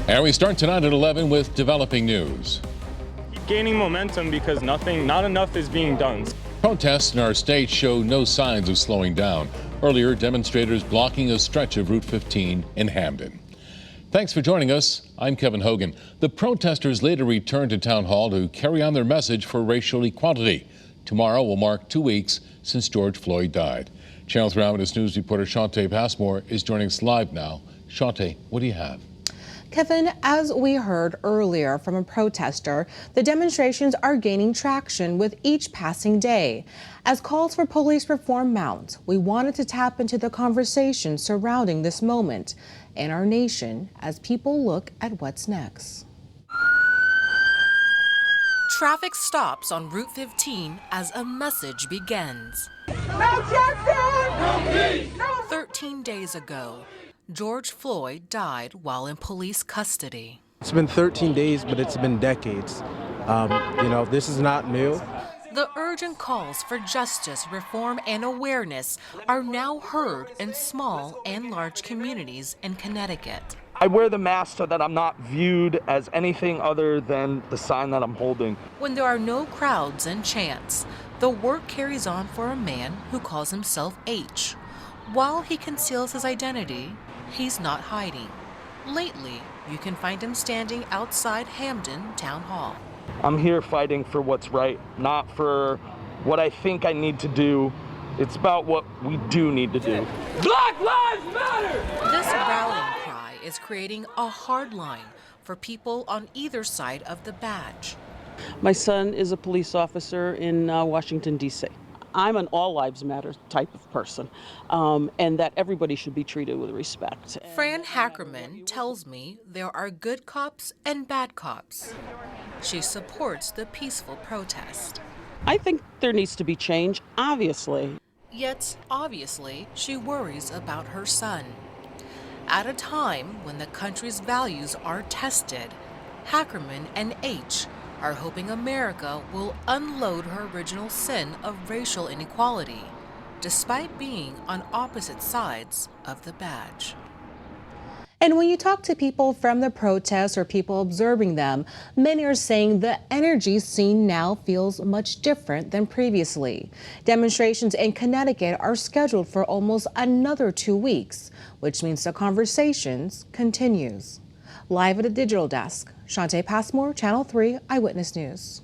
And we start tonight at 11 with developing news. Keep gaining momentum because not enough is being done. Protests in our state show no signs of slowing down. Earlier, demonstrators blocking a stretch of Route 15 in Hamden. Thanks for joining us. I'm Kevin Hogan. The protesters later returned to Town Hall to carry on their message for racial equality. Tomorrow will mark 2 weeks since George Floyd died. Channel 3 Eyewitness News reporter SHAWNTE PASSMORE is joining us live now. SHAWNTE, what do you have? Kevin, as we heard earlier from a protester, the demonstrations are gaining traction with each passing day. As calls for police reform mount, we wanted to tap into the conversation surrounding this moment in our nation as people look at what's next. Traffic stops on Route 15 as a message begins. No justice! No peace! 13 days ago, George Floyd died while in police custody. It's been 13 days, but it's been decades. This is not new. The urgent calls for justice, reform, and awareness are now heard in small and large communities in Connecticut. I wear the mask so that I'm not viewed as anything other than the sign that I'm holding. When there are no crowds and chants, the work carries on for a man who calls himself H. While he conceals his identity, he's not hiding. Lately, you can find him standing outside Hamden Town Hall. I'm here fighting for what's right, not for what I think I need to do. It's about what we do need to do. Black Lives Matter! This rallying cry is creating a hard line for people on either side of the badge. My son is a police officer in Washington, D.C. I'm an all lives matter type of person, and that everybody should be treated with respect. Fran Hackerman tells me there are good cops and bad cops. She supports the peaceful protest. I think there needs to be change, obviously. Yet, obviously, she worries about her son. At a time when the country's values are tested, Hackerman and H are hoping America will unload her original sin of racial inequality, despite being on opposite sides of the badge. And when you talk to people from the protests or people observing them, many are saying the energy seen now feels much different than previously. Demonstrations in Connecticut are scheduled for almost another 2 weeks, which means the conversations continues. Live at the digital desk, SHAWNTE PASSMORE, Channel 3 Eyewitness News.